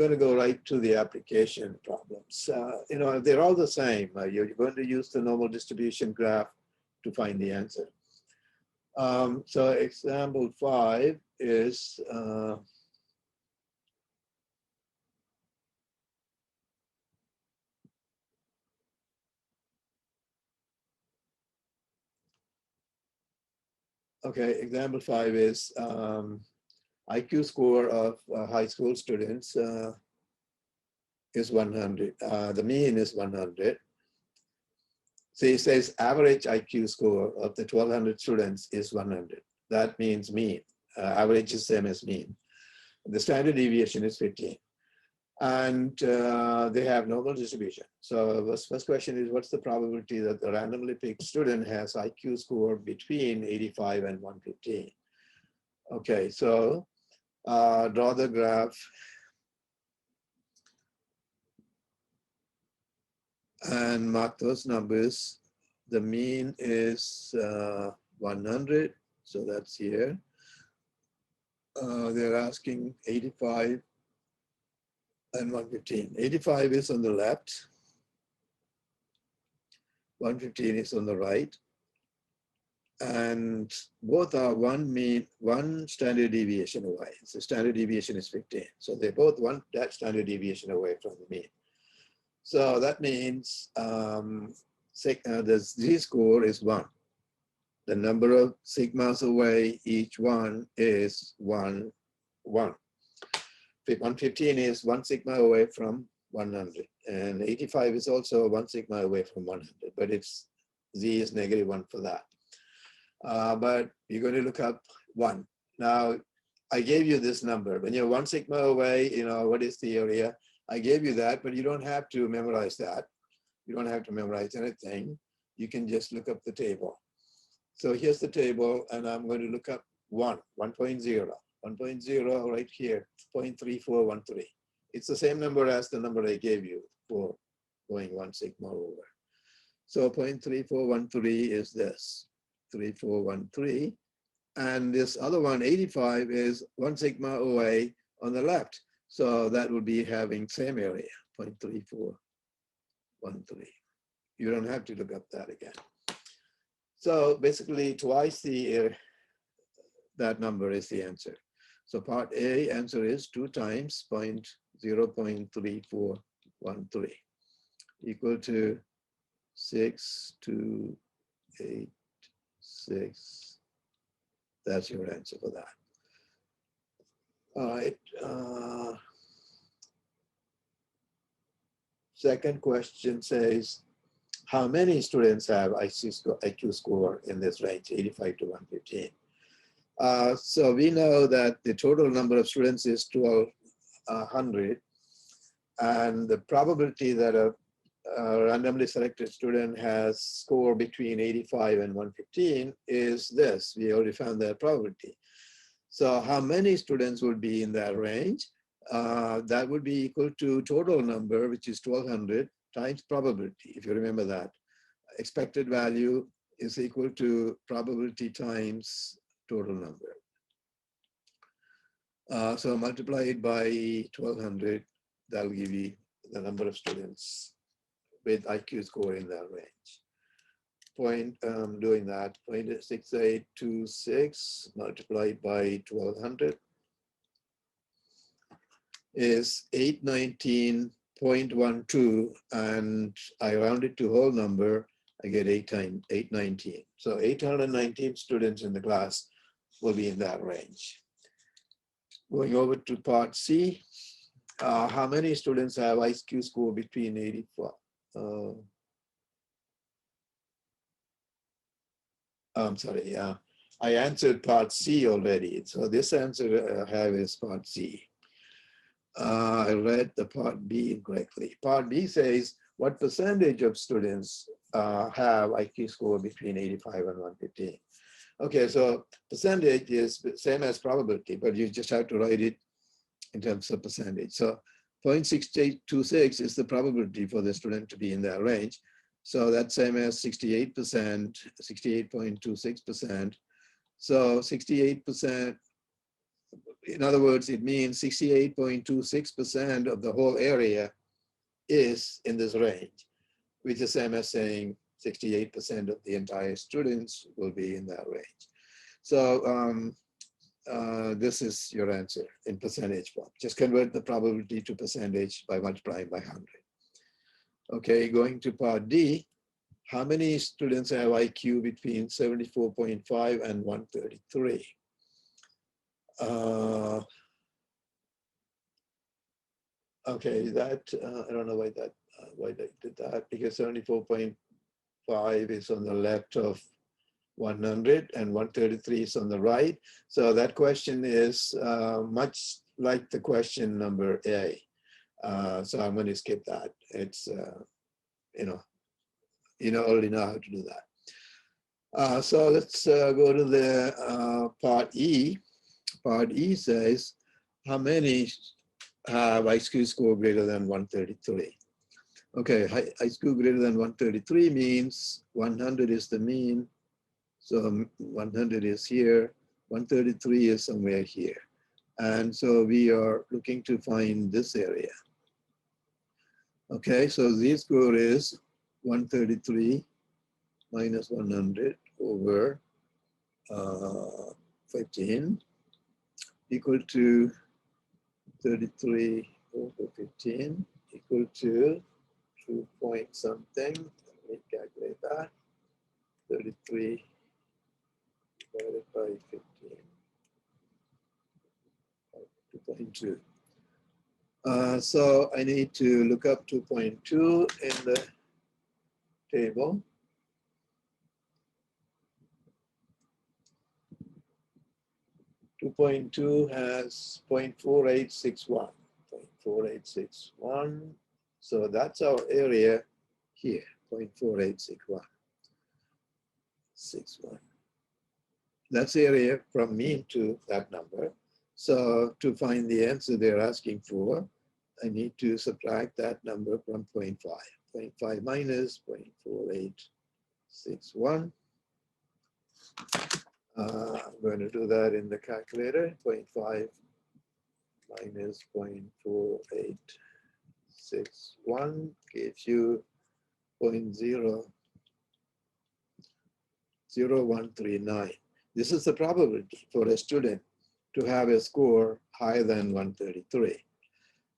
going to go right to the application problems. You know, they're all the same. You're going to use the normal distribution graph to find the answer. So example 5 is okay, example 5 is IQ score of high school students is 100. The mean is 100. So it says average IQ score of the 1200 students is 100. That means mean. Average is same as mean. The standard deviation is 15. And they have normal distribution. So the first question is, what's the probability that the randomly picked student has IQ score between 85 and 115? Okay, so draw the graph. And mark those numbers. The mean is 100, so that's here. They're asking 85 and 115. 85 is on the left. 115 is on the right. And both are one standard deviation away. So standard deviation is 15. So they both want that standard deviation away from the mean. So that means the z-score is 1. The number of sigmas away each one is 1, 1. 115 is 1 sigma away from 100. And 85 is also 1 sigma away from 100. But it's z is -1 for that. But you're going to look up 1. Now, I gave you this number. When you're 1 sigma away, you know, what is the area? I gave you that, but you don't have to memorize that. You don't have to memorize anything. You can just look up the table. So here's the table, and I'm going to look up 1.0. 1.0 right here, 0.3413. It's the same number as the number I gave you for going 1 sigma over. So 0.3413 is this, 3413. And this other one, 85, is 1 sigma away on the left. So that would be having same area, 0.3413. You don't have to look up that again. So basically twice the that number is the answer. So part A answer is 2 times 0.3413 equal to 6286. That's your answer for that. All right. Second question says, how many students have IQ score in this range, 85 to 115? So we know that the total number of students is 1200, and the probability that a randomly selected student has score between 85 and 115 is this. We already found that probability. So how many students would be in that range? That would be equal to total number, which is 1200, times probability, if you remember that. Expected value is equal to probability times total number. So multiply it by 1200, that'll give you the number of students with IQ score in that range. Doing that, 0.6826 multiplied by 1200 is 819.12, and I round it to whole number, I get 819. So 819 students in the class will be in that range. Going over to part C, how many students have IQ score between 84? I'm sorry, I answered part C already. So this answer I have is part C. I read the part B incorrectly. Part B says, what percentage of students have IQ score between 85 and 115? Okay, so percentage is the same as probability, but you just have to write it in terms of percentage. So 0.6826 is the probability for the student to be in that range. So that's same as 68%, 68.26%. So 68% in other words, it means 68.26% of the whole area is in this range, which is same as saying 68% of the entire students will be in that range. So this is your answer in percentage form. Just convert the probability to percentage by multiplying by 100. Okay, going to part D. How many students have IQ between 74.5 and 133? Okay, that I don't know why they did that, because 74.5 is on the left of 100 and 133 is on the right. So that question is much like the question number A. So I'm going to skip that. It's you already know how to do that. So let's go to the part E. Part E says, how many have IQ score greater than 133? Okay, IQ greater than 133 means 100 is the mean. So 100 is here, 133 is somewhere here. And so we are looking to find this area. Okay, so Z score is 133 minus 100 over 15 equal to 33 over 15 equal to 2 point something. Let me calculate that. 33 divided by 15. 2.2. So I need to look up 2.2 in the table. 2.2 has 0.4861. 0.4861. So that's our area here, 0.4861. 61. That's the area from mean to that number. So to find the answer they're asking for, I need to subtract that number from 0.5. 0.5 minus 0.4861. I'm going to do that in the calculator. 0.5 minus 0.4861 gives you 0.00139. This is the probability for a student to have a score higher than 133.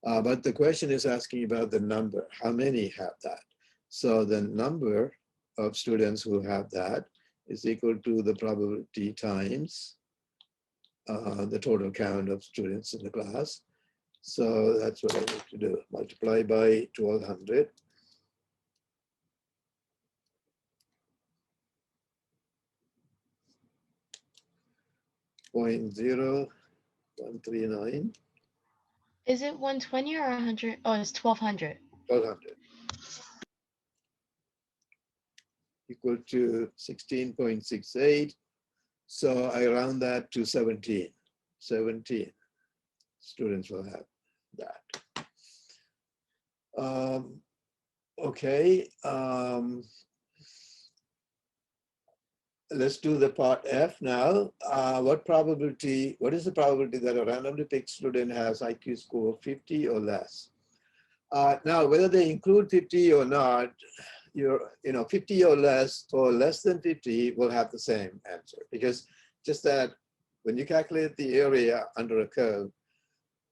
But the question is asking about the number. How many have that? So the number of students who have that is equal to the probability times the total count of students in the class. So that's what I need to do. Multiply by 1200. .0139. Is it 120 or 100? Oh, it's 1200. 1200 equal to 16.68. So I round that to 17. 17 students will have that. Okay. Let's do the part F now. What is the probability that a randomly picked student has IQ score 50 or less? Now, whether they include 50 or not, 50 or less than 50 will have the same answer, because just that when you calculate the area under a curve,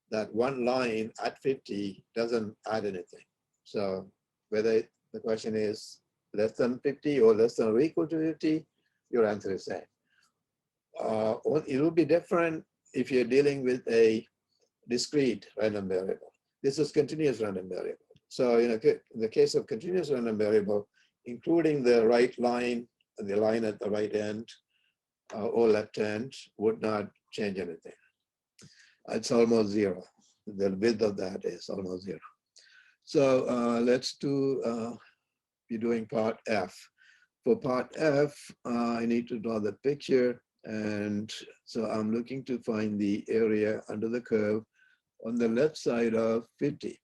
that one line at 50 doesn't add anything. So whether the question is less than 50 or less than or equal to 50, your answer is same. It will be different if you're dealing with a discrete random variable. This is continuous random variable. So in the case of continuous random variable, including the right line and the line at the right end or left end would not change anything. It's almost zero. The width of that is almost zero. So let's be doing part F. For part F, I need to draw the picture. And so I'm looking to find the area under the curve on the left side of 50.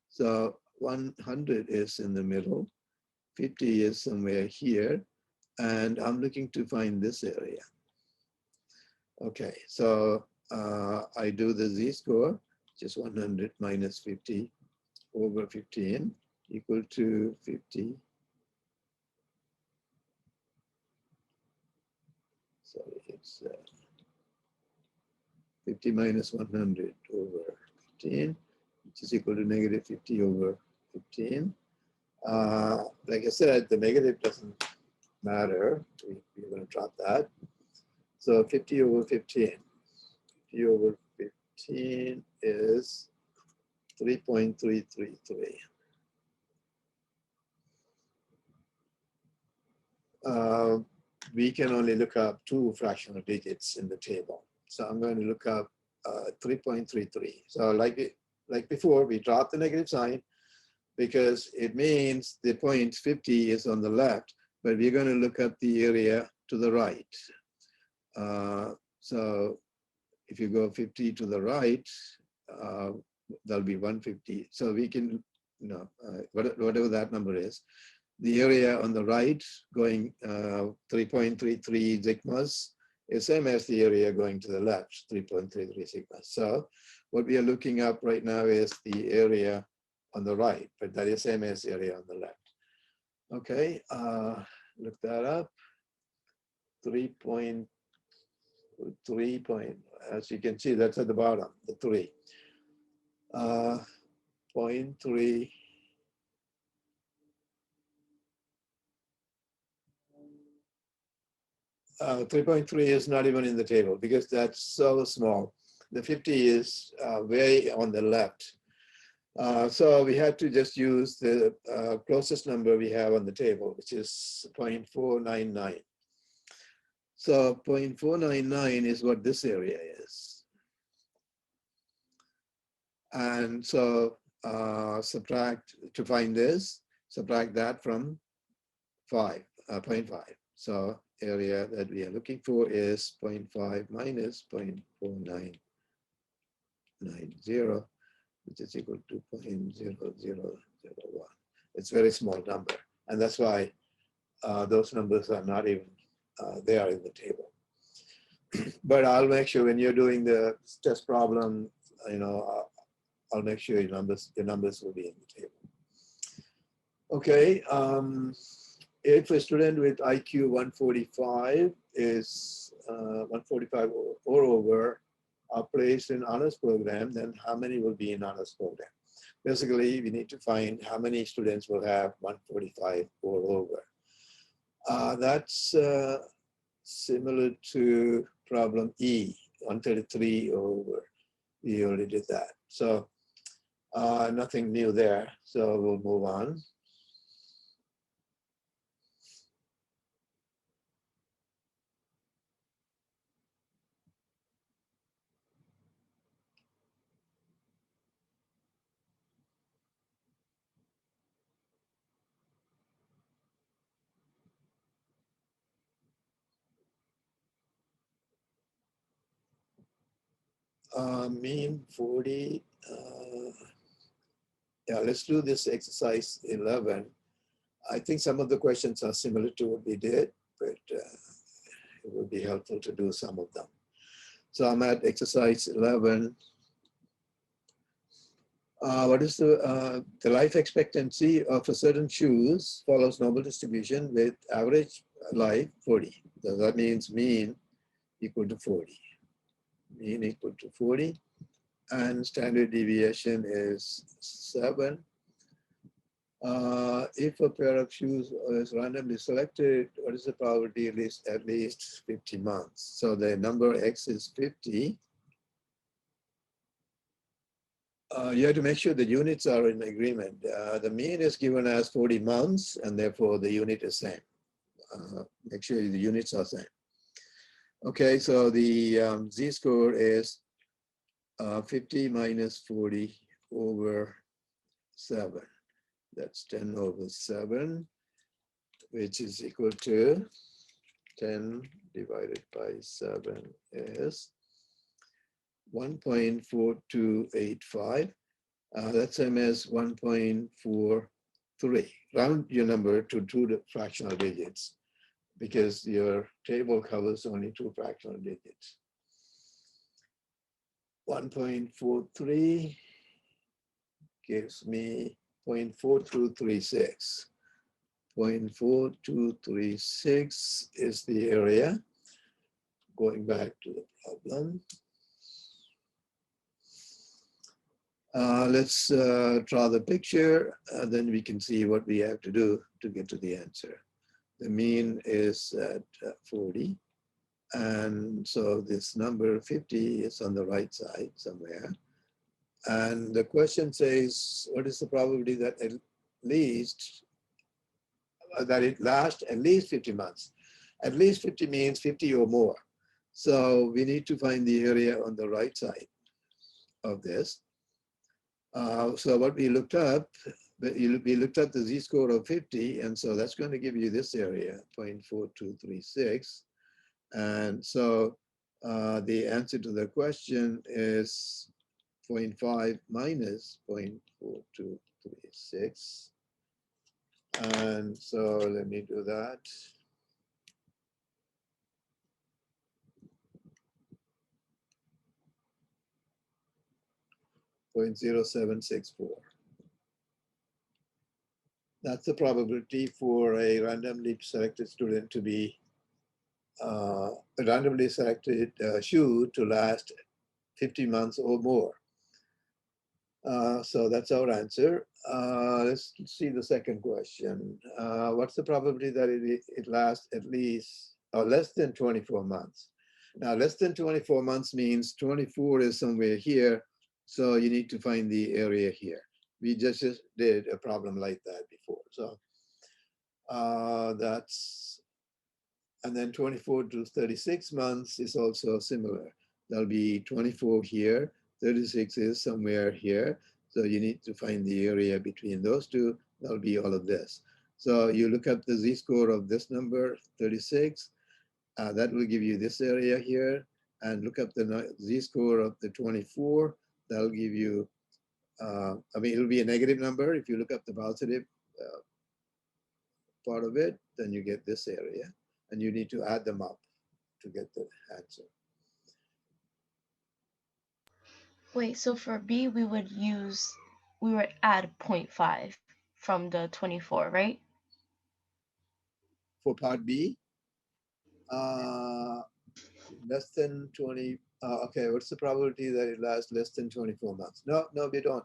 So 100 is in the middle, 50 is somewhere here, and I'm looking to find this area. Okay, so I do the z-score, just 100 minus 50 over 15 equal to 50. Sorry, it's 50 minus 100 over 15, which is equal to negative 50 over 15. Like I said, the negative doesn't matter. We're going to drop that. So 50 over 15. 50 over 15 is 3.333. We can only look up two fractional digits in the table. So I'm going to look up 3.33. So like before, we drop the negative sign because it means the point 50 is on the left, but we're going to look up the area to the right. So if you go 50 to the right, that'll be 150. So we can, whatever that number is, the area on the right going 3.33 sigmas is same as the area going to the left, 3.33 sigmas. So what we are looking up right now is the area on the right, but that is same as the area on the left. Okay, look that up. 3.3, as you can see, that's at the bottom, the 3. 0.3. 3.3 is not even in the table because that's so small. The 50 is way on the left. So we had to just use the closest number we have on the table, which is 0.499. So 0.499 is what this area is. And so subtract, to find this, subtract that from 0.5. So area that we are looking for is 0.5 minus 0.4990, which is equal to 0.0001. It's a very small number. And that's why those numbers are not even there in the table. But I'll make sure when you're doing the test problem, I'll make sure your numbers will be in the table. Okay. If a student with IQ 145 is 145 or over are placed in honors program, then how many will be in honors program? Basically, we need to find how many students will have 145 or over. That's similar to problem E, 133 or over. We already did that. So nothing new there. So we'll move on. Mean 40. Yeah, let's do this exercise 11. I think some of the questions are similar to what we did, but it would be helpful to do some of them. So I'm at exercise 11. What is the life expectancy of a certain shoes follows normal distribution with average life 40. So that means mean equal to 40. Mean equal to 40. And standard deviation is 7. If a pair of shoes is randomly selected, what is the probability at least 50 months? So the number X is 50. You have to make sure the units are in agreement. The mean is given as 40 months, and therefore the unit is same. Make sure the units are same. Okay, so the z-score is 50 minus 40 over 7. That's 10 over 7, which is equal to 10 divided by 7 is 1.4285. That's same as 1.43. Round your number to 2 fractional digits because your table covers only 2 fractional digits. 1.43 gives me 0.4236. 0.4236 is the area. Going back to the problem. Let's draw the picture, then we can see what we have to do to get to the answer. The mean is at 40. And so this number 50 is on the right side somewhere. And the question says, what is the probability that at least, that it lasts at least 50 months? At least 50 means 50 or more. So we need to find the area on the right side of this. So what we looked up, we looked up the z-score of 50, and so that's going to give you this area, 0.4236. And so the answer to the question is 0.5 minus 0.4236. And so let me do that. .0764. That's the probability for a randomly selected student to be a randomly selected shoe to last 50 months or more. So that's our answer. Let's see the second question. What's the probability that it lasts at least or less than 24 months? Now, less than 24 months means 24 is somewhere here. So you need to find the area here. We just did a problem like that before. So that's, and then 24 to 36 months is also similar. There'll be 24 here, 36 is somewhere here. So you need to find the area between those two. That'll be all of this. So you look up the z-score of this number, 36. That will give you this area here. And look up the z-score of the 24. That'll give you, I mean, it'll be a negative number. If you look up the positive part of it, then you get this area. And you need to add them up to get the answer. Wait, so for B, we would add 0.5 from the 24, right? For part B, less than 20, okay, what's the probability that it lasts less than 24 months? No, we don't.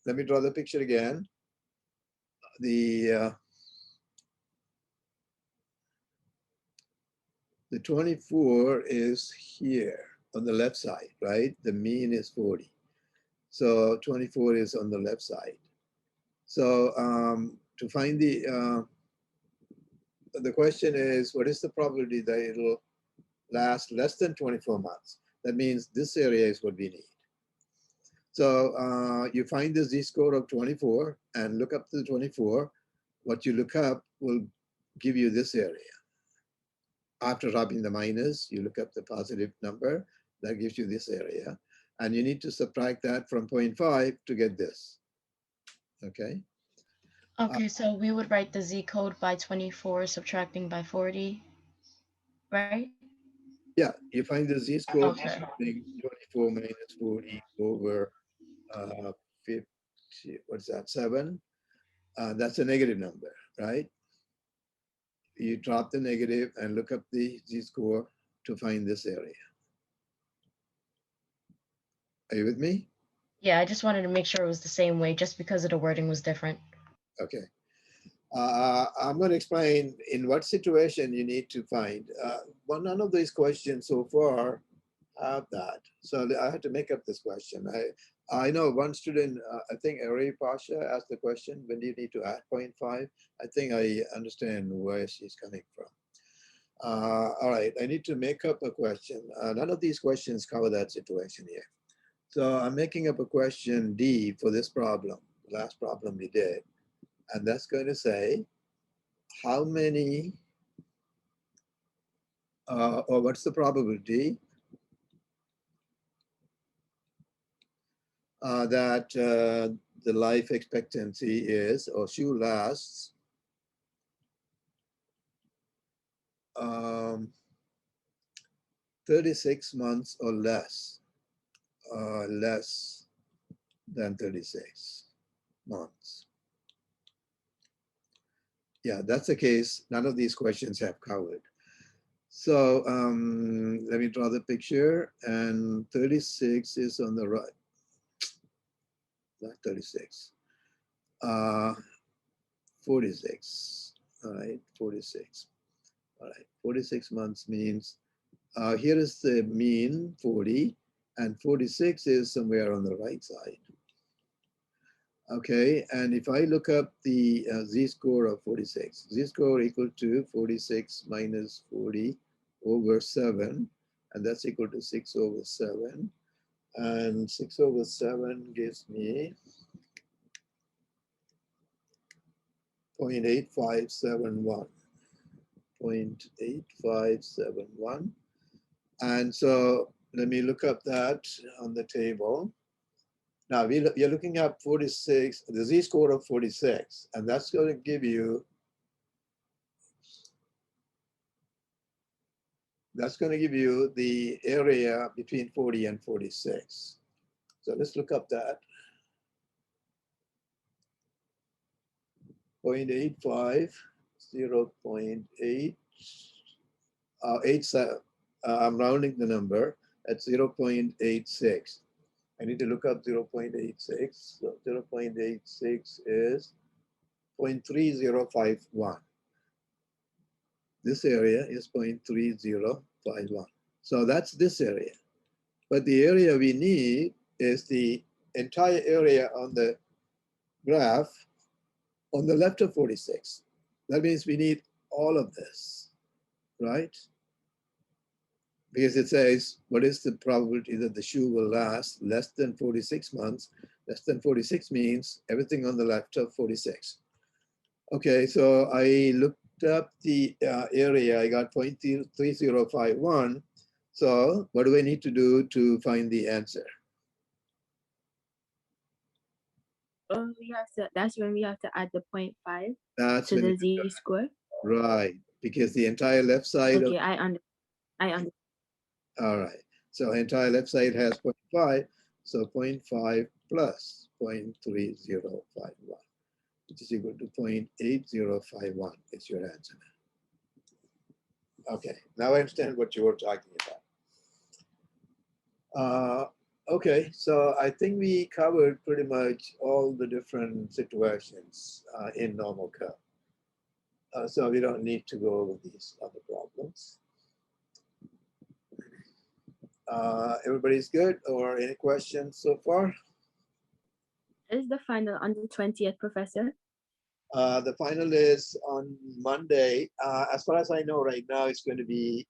Let me draw the picture again. The 24 is here on the left side, right? The mean is 40. So 24 is on the left side. So to find the question is, what is the probability that it'll last less than 24 months? That means this area is what we need. So you find the z-score of 24 and look up to the 24. What you look up will give you this area. After dropping the minus, you look up the positive number, that gives you this area. And you need to subtract that from 0.5 to get this, okay? Okay, so we would write the Z code by 24, subtracting by 40, right? Yeah, you find the z-score Okay. 24 minus 40 over 50, what's that, 7? That's a negative number, right? You drop the negative and look up the z-score to find this area. Are you with me? Yeah, I just wanted to make sure it was the same way just because of the wording was different. Okay. I'm going to explain in what situation you need to find. Well, none of these questions so far have that. So I had to make up this question. I know one student, I think Ari Pasha asked the question, when do you need to add 0.5? I think I understand where she's coming from. All right, I need to make up a question. None of these questions cover that situation here. So I'm making up a question D for this problem, the last problem we did. And that's going to say, how many, or what's the probability that the life expectancy is, or shoe lasts 36 months or less. less than 36 months. Yeah, that's the case. None of these questions have covered. So let me draw the picture, and 36 is on the right, not 36, 46, all right, 46. All right, 46 months means, here is the mean 40, and 46 is somewhere on the right side. Okay, and if I look up the z-score of 46, z-score equal to 46 minus 40 over 7, and that's equal to 6 over 7. And 6 over 7 gives me 0.8571. 0.8571. And so let me look up that on the table. Now you're looking at 46, the z-score of 46, and that's going to give you, the area between 40 and 46. So let's look up that. 0.85, 0.8, 87. I'm rounding the number at 0.86. I need to look up 0.86. So 0.86 is 0.3051. This area is 0.3051. So that's this area. But the area we need is the entire area on the graph on the left of 46. That means we need all of this, right? Because it says, what is the probability that the shoe will last less than 46 months? Less than 46 means everything on the left of 46. Okay, so I looked up the area, I got 0.3051. So what do I need to do to find the answer? That's when we have to add the 0.5 That's to the z-score. Right, because the entire left side Okay, of, I understand. all right. So entire left side has 0.5, so 0.5 plus 0.3051, which is equal to 0.8051 is your answer. Okay, now I understand what you were talking about. Okay, so I think we covered pretty much all the different situations in normal curve. So we don't need to go over these other problems. Everybody's good, or any questions so far? Is the final on the 20th, Professor? The final is on Monday. As far as I know right now, it's going to be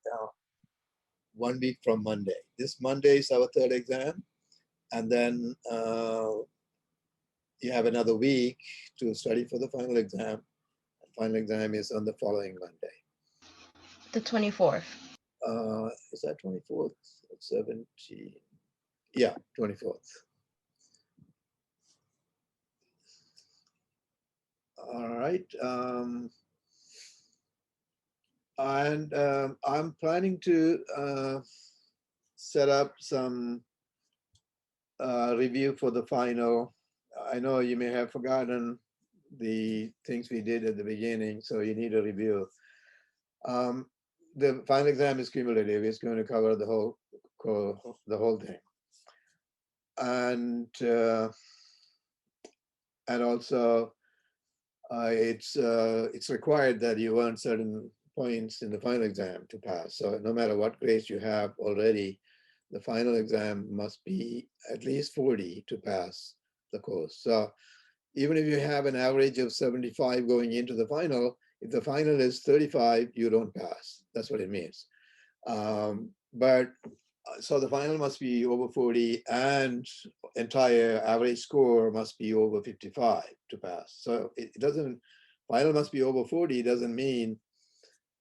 1 week from Monday. This Monday is our third exam. And then you have another week to study for the final exam. The final exam is on the following Monday. The 24th. Is that 24th? 17? Yeah, 24th. All right. And I'm planning to set up some review for the final. I know you may have forgotten the things we did at the beginning, so you need a review. The final exam is cumulative. It's going to cover the whole thing. And also it's required that you earn certain points in the final exam to pass. So no matter what grades you have already, the final exam must be at least 40 to pass the course. So even if you have an average of 75 going into the final, if the final is 35, you don't pass. That's what it means. So the final must be over 40 and entire average score must be over 55 to pass. So it doesn't, final must be over 40 doesn't mean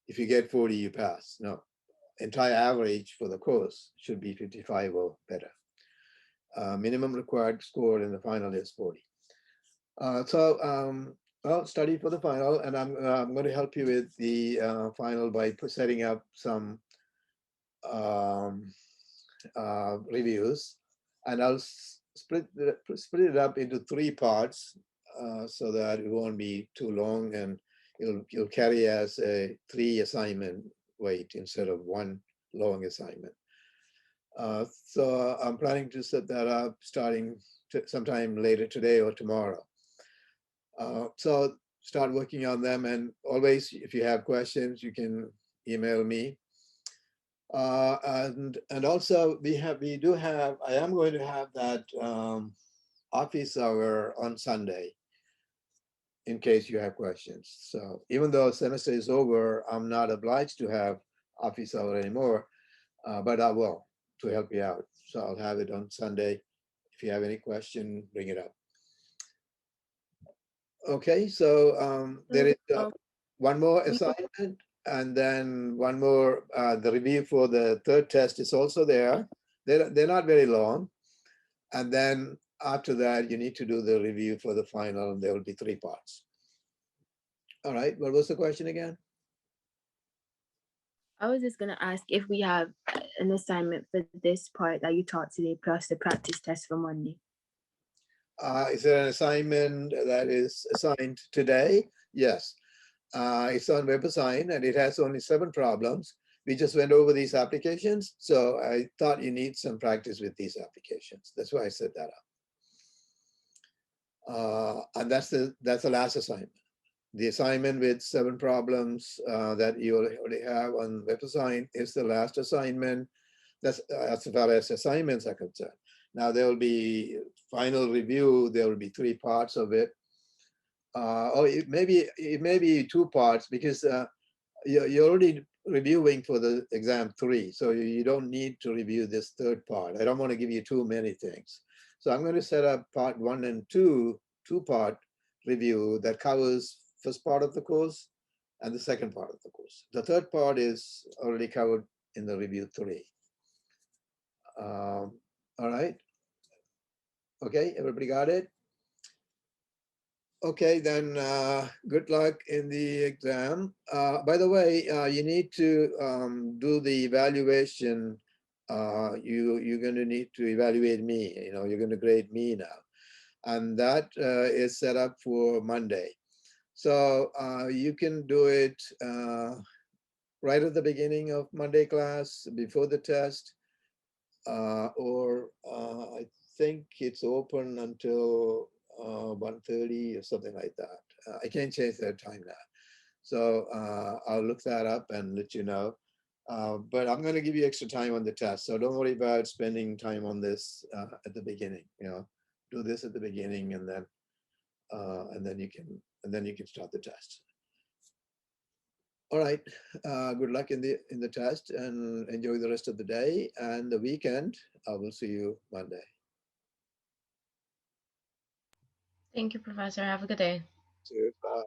if you get 40, you pass. No, entire average for the course should be 55 or better. Minimum required score in the final is 40. Well, study for the final, and I'm going to help you with the final by setting up some reviews. and I'll split it up into 3 parts so that it won't be too long, and you'll carry as a 3 assignment weight instead of 1 long assignment. So I'm planning to set that up starting sometime later today or tomorrow. So start working on them, and always, if you have questions, you can email me. And also I am going to have that office hour on Sunday in case you have questions. So even though semester is over, I'm not obliged to have office hour anymore, but I will, to help you out. So I'll have it on Sunday. If you have any question, bring it up. Okay, so there is one more assignment, and then one more, the review for the 3rd test is also there. They're not very long. And then after that, you need to do the review for the final, and there will be 3 parts. All right, what was the question again? I was just going to ask if we have an assignment for this part that you taught today, plus the practice test for Monday. Is there an assignment that is assigned today? Yes. It's on WebAssign, and it has only 7 problems. We just went over these applications, so I thought you need some practice with these applications. That's why I set that up. And that's the last assignment. The assignment with 7 problems that you already have on WebAssign is the last assignment. That's as far as assignments are concerned. Now there will be final review. There will be 3 parts of it. Or it may be 2 parts, because you're already reviewing for the exam 3, so you don't need to review this 3rd part. I don't want to give you too many things, so I'm going to set up part 1 and 2, 2-part review that covers first part of the course and the second part of the course. The 3rd part is already covered in the review 3. All right. Okay, everybody got it? Okay, then good luck in the exam. By the way, you need to do the evaluation. You're going to need to evaluate me. You're going to grade me now. And that is set up for Monday. So you can do it right at the beginning of Monday class, before the test, or I think it's open until 1:30 or something like that. I can't change that time now. So I'll look that up and let you know. But I'm going to give you extra time on the test. So don't worry about spending time on this at the beginning. Do this at the beginning, and then you can start the test. All right. Good luck in the test, and enjoy the rest of the day and the weekend. I will see you Monday. Thank you, Professor. Have a good day. Cheers. Bye.